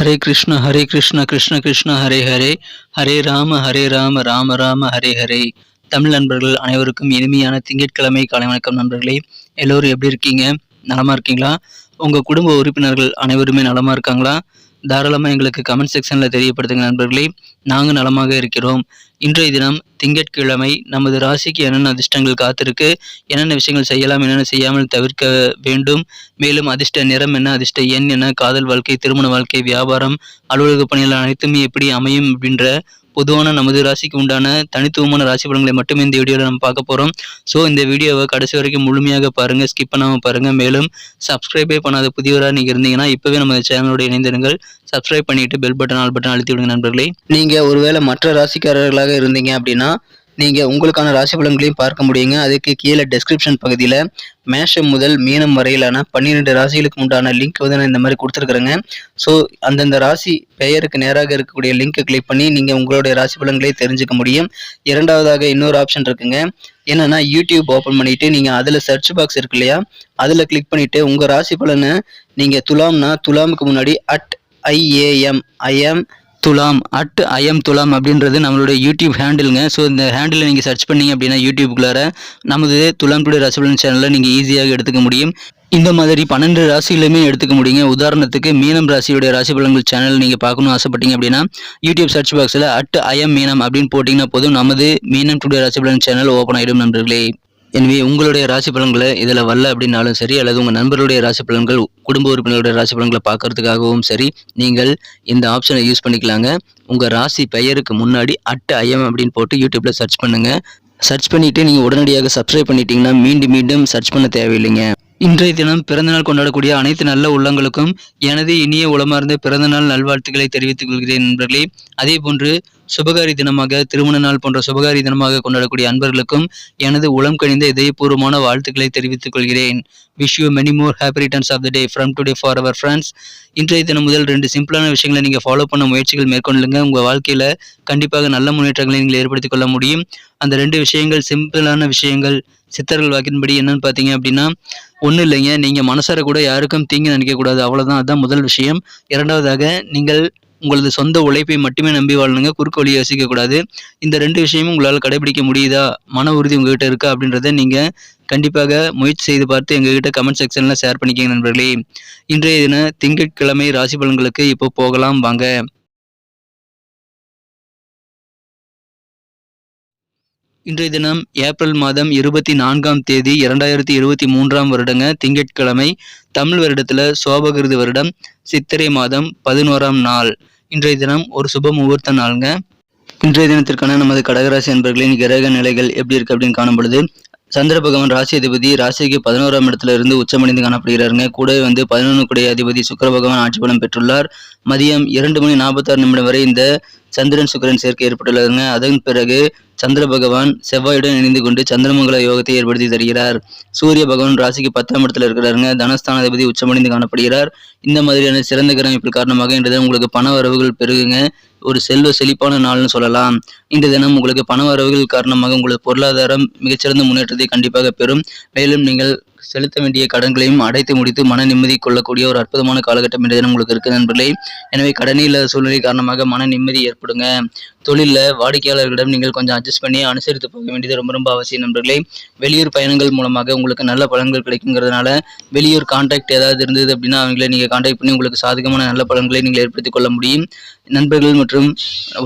ஹரே கிருஷ்ண கிருஷ்ண கிருஷ்ண ஹரே ஹரே, ஹரே ராம ராம ராம ஹரே ஹரே. தமிழ் நண்பர்கள் அனைவருக்கும் இனிமையான திங்கட்கிழமை காலை வணக்கம் நண்பர்களே. எல்லோரும் எப்படி இருக்கீங்க? நலமா இருக்கீங்களா? உங்கள் குடும்ப உறுப்பினர்கள் அனைவருமே நலமா இருக்காங்களா? தாராளமாக எங்களுக்கு கமெண்ட் செக்ஷனில் தெரியப்படுத்துங்க நண்பர்களே. நாங்கள் நலமாக இருக்கிறோம். இன்றைய தினம் திங்கட்கிழமை. நமது ராசிக்கு என்னென்ன அதிர்ஷ்டங்கள் காத்திருக்கு, என்னென்ன விஷயங்கள் செய்யலாம், என்னென்ன செய்யாமல் தவிர்க்க வேண்டும், மேலும் அதிர்ஷ்ட நிறம் என்ன, அதிர்ஷ்ட எண் என்ன, காதல் வாழ்க்கை, திருமண வாழ்க்கை, வியாபாரம், அலுவலக பணிகள் அனைத்துமே எப்படி அமையும் அப்படின்ற பொதுவான நமது ராசிக்கு உண்டான தனித்துவமான ராசி பலன்களை மட்டுமே இந்த வீடியோவில் நம்ம பார்க்க போகிறோம். ஸோ இந்த வீடியோவை கடைசி வரைக்கும் முழுமையாக பாருங்கள், ஸ்கிப் பண்ணாமல் பாருங்கள். மேலும் சப்ஸ்கிரைபே பண்ணாத புதியவராக நீங்கள் இருந்தீங்கன்னா இப்போவே நம்ம சேனலோட இணைந்திருங்கள். சப்ஸ்கிரைப் பண்ணிட்டு பெல் பட்டன் ஆல் பட்டன் அழுத்தி விடுங்க நண்பர்களே. நீங்கள் ஒருவேளை மற்ற ராசிக்காரர்களாக இருந்தீங்க அப்படின்னா நீங்கள் உங்களுக்கான ராசி பலன்களையும் பார்க்க முடியுங்க. அதுக்கு கீழே டெஸ்கிரிப்ஷன் பகுதியில் மேஷம் முதல் மீனம் வரையிலான 12 ராசிகளுக்கு உண்டான லிங்க் வந்து நான் இந்த மாதிரி கொடுத்துருக்குறேங்க. ஸோ அந்தந்த ராசி பெயருக்கு நேராக இருக்கக்கூடிய லிங்க்கை கிளிக் பண்ணி நீங்கள் உங்களுடைய ராசி பலன்களை தெரிஞ்சுக்க முடியும். இரண்டாவதாக இன்னொரு ஆப்ஷன் இருக்குங்க. என்னன்னா யூடியூப் ஓப்பன் பண்ணிட்டு நீங்கள் அதில் சர்ச் பாக்ஸ் இருக்கு இல்லையா, அதில் கிளிக் பண்ணிட்டு உங்கள் ராசி பலனை நீங்கள் துலாம்னா துலாமுக்கு முன்னாடி @IAM துலாம் @IM துலாம் அப்படின்றது நம்மளுடைய யூடியூப் ஹேண்டிலுங்க. ஸோ இந்த ஹேண்டில் நீங்கள் சர்ச் பண்ணீங்க அப்படின்னா யூடியூப்குள்ளார நமது துலாம் டுடே ராசி பலன் சேனலில் நீங்கள் ஈஸியாக எடுத்துக்க முடியும். இந்த மாதிரி 12 ராசிகளுமே எடுத்துக்க முடியுங்க. உதாரணத்துக்கு மீனம் ராசியுடைய ராசி பலன்கள் சேனல் நீங்கள் பார்க்கணும்னு ஆசைப்பட்டீங்க அப்படின்னா யூடியூப் சர்ச் பாக்ஸில் @IM மீனம் அப்படின்னு போட்டிங்கன்னா போதும், நமது மீனம் டுடே ராசி பலன் சேனல் ஓப்பன் ஆகிடும் நண்பர்களே. எனவே உங்களுடைய ராசி பலன்களை இதில் வரல அப்படின்னாலும் சரி, அல்லது உங்கள் நண்பர்களுடைய ராசி பலன்கள், குடும்ப உறுப்பினர்களுடைய ராசி பலன்களை பார்க்கறதுக்காகவும் சரி, நீங்கள் இந்த ஆப்ஷனை யூஸ் பண்ணிக்கலாங்க. உங்கள் ராசி பெயருக்கு முன்னாடி @IM அப்படின்னு போட்டு யூடியூப்பில் சர்ச் பண்ணுங்கள். சர்ச் பண்ணிவிட்டு நீங்கள் உடனடியாக சப்ஸ்கிரைப் பண்ணிட்டீங்கன்னா மீண்டும் சர்ச் பண்ண தேவையில்லைங்க. இன்றைய தினம் பிறந்தநாள் கொண்டாடக்கூடிய அனைத்து நல்ல உள்ளங்களுக்கும் எனது இனிய உளமார்ந்த பிறந்தநாள் நல்வாழ்த்துக்களை தெரிவித்துக் கொள்கிறேன் நண்பர்களே. அதே போன்று சுபகாரி தினமாக, திருமண நாள் போன்ற சுபகாரி தினமாக கொண்டாடக்கூடிய அன்பர்களுக்கும் எனது உளம் கனிந்த இதயபூர்வமான வாழ்த்துக்களை தெரிவித்துக் கொள்கிறேன். Wish you many more happy returns of the day from today for our friends. இன்றைய தினம் முதல் 2 சிம்பிளான விஷயங்களை நீங்கள் ஃபாலோ பண்ண முயற்சிகள் மேற்கொள்ளுங்க. உங்கள் வாழ்க்கையில் கண்டிப்பாக நல்ல முன்னேற்றங்களை நீங்கள் ஏற்படுத்திக் கொள்ள முடியும். அந்த 2 விஷயங்கள் சிம்பிளான விஷயங்கள் சித்தர்கள் வாக்கின்படி என்னன்னு பார்த்தீங்க அப்படின்னா, ஒன்றும் இல்லைங்க, நீங்கள் மனசார கூட யாருக்கும் தீங்கு நினைக்கக்கூடாது, அவ்வளோதான். அதுதான் முதல் விஷயம். இரண்டாவதாக, நீங்கள் உங்களது சொந்த உழைப்பை மட்டுமே நம்பி வாழணுங்க, குறுக்கு வழியை யோசிக்கக்கூடாது. இந்த 2 விஷயமும் உங்களால் கடைபிடிக்க முடியுதா, மன உறுதி உங்ககிட்ட இருக்கா அப்படின்றத நீங்கள் கண்டிப்பாக முயற்சி செய்து பார்த்து எங்ககிட்ட கமெண்ட் செக்ஷனில் ஷேர் பண்ணிக்கங்க நண்பர்களே. இன்றைய தின திங்கட்கிழமை ராசி பலன்களுக்கு இப்போ போகலாம் வாங்க. இன்றைய தினம் ஏப்ரல் மாதம் 24ஆம் தேதி 2023ஆம் வருடங்க, திங்கட்கிழமை. தமிழ் வருடத்தில் சோபகிருது வருடம் சித்திரை மாதம் 11ஆம் நாள். இன்றைய தினம் ஒரு சுப முகூர்த்த நாளுங்க. இன்றைய தினத்திற்கான நமது கடகராசி அன்பர்களின் கிரக நிலைகள் எப்படி இருக்கு அப்படின்னு காணும் பொழுது, சந்திர பகவான் ராசி அதிபதி ராசிக்கு 11ஆம் இடத்துல இருந்து உச்சமடைந்து காணப்படுகிறாருங்க. கூடவே 11 குடைய அதிபதி சுக்கிர பகவான் ஆட்சி பலம் பெற்றுள்ளார். மதியம் 2:46 வரை இந்த சந்திரன் சுக்கிரன் சேர்க்கை ஏற்பட்டுள்ளதுங்க. அதன் பிறகு சந்திர பகவான் செவ்வாயுடன் இணைந்து கொண்டு சந்திரமங்கல யோகத்தை ஏற்படுத்தி தருகிறார். சூரிய பகவான் ராசிக்கு 10ஆம் இடத்துல இருக்கிறாருங்க. தனஸ்தான அதிபதி உச்சமடைந்து காணப்படுகிறார். இந்த மாதிரியான சிறந்த கிரக அமைப்பில் காரணமாக இன்றைய தினம் உங்களுக்கு பண வரவுகள் பெருகுங்க. ஒரு செல்வ செழிப்பான நாள்னு சொல்லலாம். இன்றைய தினம் உங்களுக்கு பண வரவுகள் காரணமாக உங்களது பொருளாதாரம் மிகச்சிறந்த முன்னேற்றத்தை கண்டிப்பாக பெறும். மேலும் நீங்கள் செலுத்த வேண்டிய கடன்களையும் அடைத்து முடித்து மன நிம்மதி கொள்ளக்கூடிய ஒரு அற்புதமான காலகட்டம் இன்றைய தினம் உங்களுக்கு இருக்கு நண்பர்களே. எனவே கடனில் இல்லாத சூழ்நிலை காரணமாக மன நிம்மதி ஏற்படுங்க. தொழிலில் வாடிக்கையாளர்களிடம் நீங்கள் கொஞ்சம் அட்ஜஸ்ட் பண்ணி அனுசரித்து போக வேண்டியது ரொம்ப ரொம்ப அவசியம் நண்பர்களே. வெளியூர் பயணங்கள் மூலமாக உங்களுக்கு நல்ல பலன்கள் கிடைக்குங்கிறதுனால வெளியூர் கான்டாக்ட் ஏதாவது இருந்தது அப்படின்னா அவங்களை நீங்கள் கான்டாக்ட் பண்ணி உங்களுக்கு சாதகமான நல்ல பலன்களை நீங்கள் ஏற்படுத்திக் கொள்ள முடியும். நண்பர்கள் மற்றும்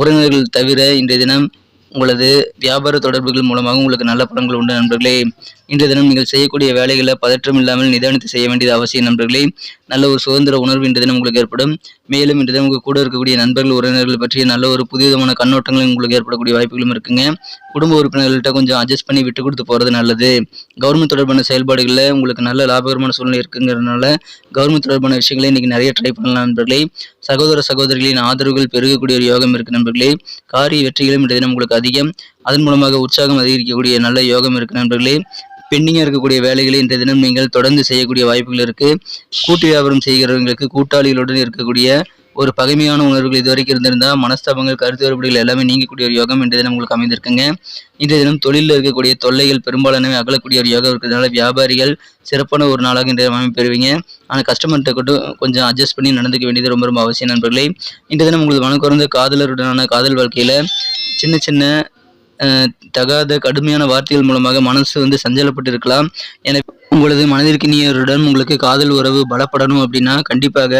உறவினர்கள் தவிர இன்றைய தினம் உங்களது வியாபார தொடர்புகள் மூலமாக உங்களுக்கு நல்ல பலன்கள் உண்டு நண்பர்களே. இன்றைய தினம் நீங்கள் செய்யக்கூடிய வேலைகளை பதற்றம் இல்லாமல் நிதானித்து செய்ய வேண்டியது அவசியம் நண்பர்களே. நல்ல ஒரு சுதந்திர உணர்வு இன்றைய தினம் உங்களுக்கு ஏற்படும். மேலும் இன்றைய தினம் உங்கள் கூட இருக்கக்கூடிய நண்பர்கள் உறவினர்கள் பற்றிய நல்ல ஒரு புதியமான கண்ணோட்டங்கள் உங்களுக்கு ஏற்படக்கூடிய வாய்ப்புகளும் இருக்குங்க. குடும்ப உறுப்பினர்கள்ட்ட கொஞ்சம் அட்ஜஸ்ட் பண்ணி விட்டு கொடுத்து போகிறது நல்லது. கவர்மெண்ட் தொடர்பான செயல்பாடுகளில் உங்களுக்கு நல்ல லாபகரமான சூழ்நிலை இருக்குங்கிறதுனால கவர்மெண்ட் தொடர்பான விஷயங்களை இன்றைக்கி நிறைய ட்ரை பண்ணலாம் நண்பர்களே. சகோதர சகோதரிகளின் ஆதரவுகள் பெருகக்கூடிய ஒரு யோகம் இருக்குது நண்பர்களே. காரிய வெற்றிகளும் இன்றைய தினம் உங்களுக்கு அதிகம். அதன் மூலமாக உற்சாகம் அதிகரிக்கக்கூடிய நல்ல யோகம் இருக்குது நண்பர்களே. பெண்டிங்காக இருக்கக்கூடிய வேலைகளை இன்றைய தினம் நீங்கள் தொடர்ந்து செய்யக்கூடிய வாய்ப்புகள் இருக்குது. கூட்டு வியாபாரம் செய்கிறவங்களுக்கு கூட்டாளிகளுடன் இருக்கக்கூடிய ஒரு பகைமையான உணர்வுகள் இதுவரைக்கும் இருந்திருந்தால் மனஸ்தாபங்கள், கருத்து வேறுபாடுகள் எல்லாமே நீங்கக்கூடிய ஒரு யோகம் இன்றைய தினம் உங்களுக்கு அமைந்திருக்குங்க. இன்றைய தினம் தொழிலில் இருக்கக்கூடிய தொல்லைகள் பெரும்பாலானவை அகலக்கூடிய ஒரு யோகம் இருக்கிறதுனால வியாபாரிகள் சிறப்பான ஒரு நாளாக இன்றைய அமைப்பு பெறுவீங்க. ஆனால் கஸ்டமர்கிட்ட கொஞ்சம் அட்ஜஸ்ட் பண்ணி நடந்துக்க வேண்டியது ரொம்ப ரொம்ப அவசியம் நண்பர்களே. இன்றைய தினம் உங்களுக்கு மனக்குறந்த காதலருடனான காதல் வாழ்க்கையில் சின்ன சின்ன தகாத கடுமையான வார்த்தைகள் மூலமாக மனசு சஞ்சலப்பட்டு இருக்கலாம். எனவே உங்களது மனதிற்கினியருடன் உங்களுக்கு காதல் உறவு பலப்படணும் அப்படின்னா கண்டிப்பாக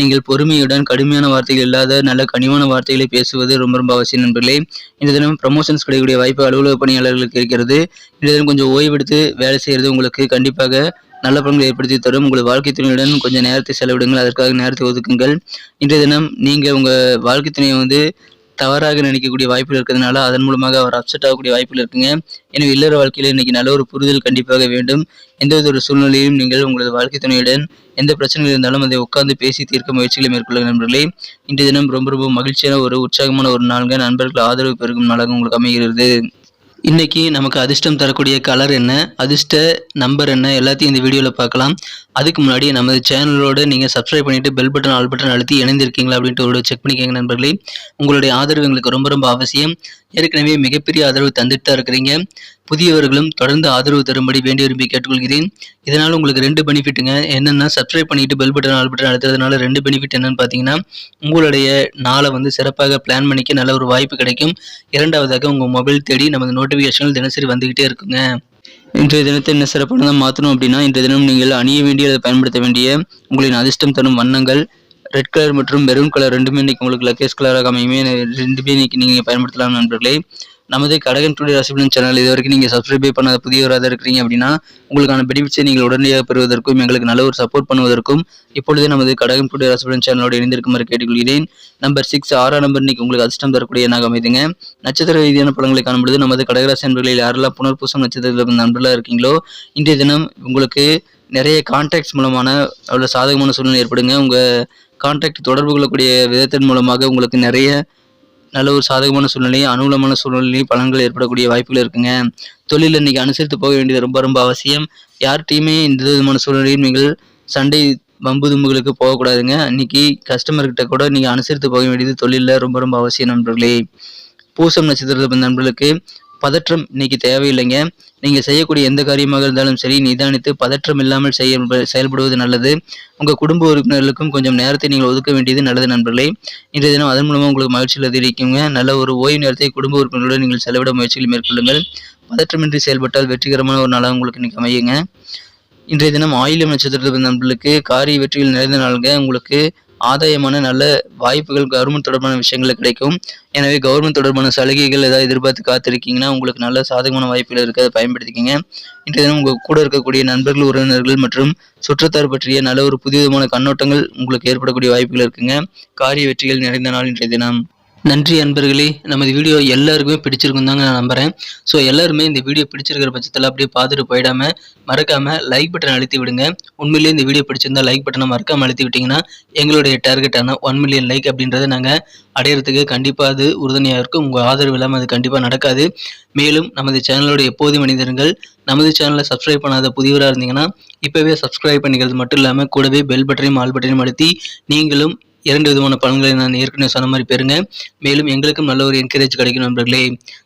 நீங்கள் பொறுமையுடன் கடுமையான வார்த்தைகள் இல்லாத நல்ல கனிவான வார்த்தைகளை பேசுவது ரொம்ப ரொம்ப அவசியம் நண்பர்களே. இந்த தினம் ப்ரமோஷன்ஸ் கிடைக்கக்கூடிய வாய்ப்பு அலுவலக பணியாளர்களுக்கு இருக்கிறது. இந்த தினம் கொஞ்சம் ஓய்வெடுத்து வேலை செய்கிறது உங்களுக்கு கண்டிப்பாக நல்ல பலன்களை ஏற்படுத்தி தரும். உங்கள் வாழ்க்கை துணையுடன் கொஞ்சம் நேரத்தை செலவிடுங்கள், அதற்காக நேரத்தை ஒதுக்குங்கள். இன்றைய தினம் நீங்கள் உங்கள் வாழ்க்கை துணையை தவறாக நினைக்கக்கூடிய வாய்ப்புகள் இருக்கிறதுனால அதன் மூலமாக அவர் அப்செட் ஆகக்கூடிய வாய்ப்புகள் இருக்குங்க. எனவே இல்லற வாழ்க்கையில் இன்னைக்கு நல்ல ஒரு புரிதல் கண்டிப்பாக வேண்டும். எந்தவித ஒரு சூழ்நிலையும் நீங்கள் உங்களது வாழ்க்கை துணையுடன் எந்த பிரச்சனைகள் இருந்தாலும் அதை உட்கார்ந்து பேசி தீர்க்க முயற்சிகளை மேற்கொள்ள நண்பர்களே. இன்றைய தினம் ரொம்ப ரொம்ப மகிழ்ச்சியான ஒரு உற்சாகமான ஒரு நாள்ங்க. நண்பர்கள் ஆதரவு பெருகும் நாளாக உங்களுக்கு அமைகிறது. இன்னைக்கு நமக்கு அதிர்ஷ்டம் தரக்கூடிய கலர் என்ன, அதிர்ஷ்ட நம்பர் என்ன, எல்லாத்தையும் இந்த வீடியோவில் பார்க்கலாம். அதுக்கு முன்னாடி நமது சேனலோடு நீங்கள் சப்ஸ்கிரைப் பண்ணிவிட்டு பெல் பட்டன் ஆல் பட்டன் அழுத்தி இணைந்திருக்கீங்களா அப்படின்ட்டு ஒரு செக் பண்ணிக்கோங்க நண்பர்களே. உங்களுடைய ஆதரவு எங்களுக்கு ரொம்ப ரொம்ப அவசியம். ஏற்கனவே மிகப்பெரிய ஆதரவு தந்துட்டு தான் இருக்கிறீங்க. புதியவர்களும் தொடர்ந்து ஆதரவு தரும்படி வேண்டி விரும்பி கேட்டுக்கொள்கிறேன். இதனால் உங்களுக்கு 2 பெனிஃபிட்டுங்க. என்னென்னா சப்ஸ்கிரைப் பண்ணிட்டு பெல் பட்டன் ஆல் பட்டன் அழுத்துறதுனால 2 பெனிஃபிட் என்னன்னு பார்த்தீங்கன்னா, உங்களுடைய நாளை சிறப்பாக பிளான் பண்ணிக்க நல்ல ஒரு வாய்ப்பு கிடைக்கும். இரண்டாவதாக உங்கள் மொபைல் தேடி நமது நோட்டிஃபிகேஷன்கள் தினசரி வந்துக்கிட்டே இருக்குங்க. இன்றைய தினத்தை என்ன சிறப்பானதாக மாற்றணும் அப்படின்னா, இன்றைய தினம் நீங்கள் அணிய வேண்டிய அதை பயன்படுத்த வேண்டிய உங்களின் அதிர்ஷ்டம் தரும் வண்ணங்கள் ரெட் கலர் மற்றும் மெரூன் கலர் ரெண்டுமே இன்னைக்கு உங்களுக்கு லக்கேஜ் கலராக அமையுமே. ரெண்டுமே இன்னைக்கு நீங்கள் பயன்படுத்தலாம் நண்பர்களே. நமது கடகம் டுடே ராசி பலன் சேனல் இது வரைக்கும் நீங்கள் சப்ஸ்கிரைப் பண்ணாத புதியவராக இருக்கிறீங்க அப்படின்னா உங்களுக்கான பெனிஃபிட்ஸை நீங்கள் உடனடியாக பெறுவதற்கும் எங்களுக்கு நல்ல ஒரு சப்போர்ட் பண்ணுவதற்கும் இப்பொழுதே நமது கடகம் டுடே ராசி பலன் சேனலோடு இணைந்திருக்குமாறு கேட்டுக்கொள்கிறேன். நம்பர் 6 6ஆம் நம்பர் இன்னைக்கு உங்களுக்கு அதிர்ஷ்டம் தரக்கூடிய எண்ணாக அமைதுங்க. நட்சத்திர ரீதியான பலன்களை காணும்பொழுது நமது கடகராசி நண்பர்களில் யாரெல்லாம் புனர்பூசம் நட்சத்திரத்தில் நண்பர்களாக இருக்கீங்களோ இன்றைய தினம் உங்களுக்கு நிறைய கான்டாக்ட்ஸ் மூலமான அவ்வளோ சாதகமான சூழ்நிலை ஏற்படுங்க. உங்கள் கான்டாக்ட் தொடர்பு கொள்ளக்கூடிய விதத்தின் மூலமாக உங்களுக்கு நிறைய நல்ல ஒரு சாதகமான சூழ்நிலை, அனுகூலமான சூழ்நிலை பலன்கள் ஏற்படக்கூடிய வாய்ப்புகள் இருக்குங்க. தொழில் இன்னைக்கு அனுசரித்து போக வேண்டியது ரொம்ப ரொம்ப அவசியம். யார்கிட்டையுமே எந்த விதமான சூழ்நிலையும் நீங்கள் சண்டை வம்பு தும்புகளுக்கு போகக்கூடாதுங்க. இன்னைக்கு கஸ்டமர்கிட்ட கூட நீங்கள் அனுசரித்து போக வேண்டியது தொழிலில் ரொம்ப ரொம்ப அவசியம் நண்பர்களே. பூசம் நட்சத்திரத்தில் நண்பர்களுக்கு பதற்றம் இன்னைக்கு தேவையில்லைங்க. நீங்கள் செய்யக்கூடிய எந்த காரியமாக இருந்தாலும் சரி நிதானித்து பதற்றம் இல்லாமல் செயல்படுவது நல்லது. உங்கள் குடும்ப உறுப்பினர்களுக்கும் கொஞ்சம் நேரத்தை நீங்கள் ஒதுக்க வேண்டியது நல்லது நண்பர்களே. இன்றைய தினம் அதன் மூலமாக உங்களுக்கு மகிழ்ச்சியில் அதிகரிக்குங்க. நல்ல ஒரு ஓய்வு நேரத்தை குடும்ப உறுப்பினர்களுடன் நீங்கள் செலவிட முயற்சிகளை மேற்கொள்ளுங்கள். பதற்றமின்றி செயல்பட்டால் வெற்றிகரமான ஒரு நாளாக உங்களுக்கு இன்னைக்கு அமையுங்க. இன்றைய தினம் ஆயில்யம் நட்சத்திரத்தில் நண்பர்களுக்கு காரிய வெற்றிகள் நிறைந்த நாளுங்க. உங்களுக்கு ஆதாயமான நல்ல வாய்ப்புகள் கவர்மெண்ட் தொடர்பான விஷயங்கள் கிடைக்கும். எனவே கவர்மெண்ட் தொடர்பான சலுகைகள் ஏதாவது எதிர்பார்த்து காத்திருக்கீங்கன்னா உங்களுக்கு நல்ல சாதகமான வாய்ப்புகள் இருக்குது, அதை பயன்படுத்திக்கிங்க. இன்றைய தினம் உங்கள் கூட இருக்கக்கூடிய நண்பர்கள், உறவினர்கள் மற்றும் சுற்றத்தார் பற்றிய நல்ல ஒரு புதிய விதமான கண்ணோட்டங்கள் உங்களுக்கு ஏற்படக்கூடிய வாய்ப்புகள் இருக்குங்க. காரிய வெற்றிகள் நிறைந்த நாள் இன்றைய தினம். நன்றி அன்பர்களே. நமது வீடியோ எல்லாருக்குமே பிடிச்சிருக்கும் தாங்க நான் நம்புகிறேன். ஸோ எல்லாருமே இந்த வீடியோ பிடிச்சிருக்கிற பட்சத்தில் அப்படியே பார்த்துட்டு போயிடாமல் மறக்காமல் லைக் பட்டன் அழுத்தி விடுங்க. உண்மையிலேயே இந்த வீடியோ பிடிச்சிருந்தா லைக் பட்டனை மறக்காமல் அழுத்தி விட்டிங்கன்னா எங்களுடைய டார்கெட்டான 1 மில்லியன் லைக் அப்படின்றத நாங்கள் அடையிறதுக்கு கண்டிப்பாக அது உறுதுணையாக இருக்கும். உங்கள் ஆதரவு இல்லாமல் அது கண்டிப்பாக நடக்காது. மேலும் நமது சேனலோட எப்போதும் மனிதர்கள் நமது சேனலை சப்ஸ்கிரைப் பண்ணாத புதியவராக இருந்தீங்கன்னா இப்போவே சப்ஸ்கிரைப் பண்ணிக்கிறது மட்டும் இல்லாமல் கூடவே பெல் பட்டனையும் ஆல் பட்டனையும் அழுத்தி நீங்களும் 2 விதமான பலன்களை நான் ஏற்கனவே சொன்ன மாதிரி பெறுங்க. மேலும் எங்களுக்கும் நல்ல ஒரு என்கரேஜ் கிடைக்கும் நண்பர்களே.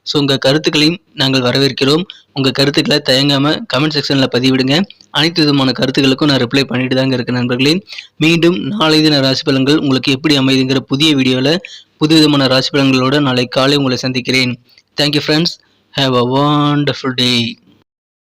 ஸோ உங்கள் கருத்துக்களையும் நாங்கள் வரவேற்கிறோம். உங்கள் கருத்துக்களை தயங்காமல் கமெண்ட் செக்ஷனில் பதிவிடுங்க. அனைத்து விதமான கருத்துக்களுக்கும் நான் ரிப்ளை பண்ணிட்டு தாங்க இருக்கேன் நண்பர்களே. மீண்டும் நாளை தின ராசி பலன்கள் உங்களுக்கு எப்படி அமைதுங்கிற புதிய வீடியோவில் புது விதமான ராசி பலன்களோடு நாளை காலை உங்களை சந்திக்கிறேன். Thank you friends. Have a wonderful day.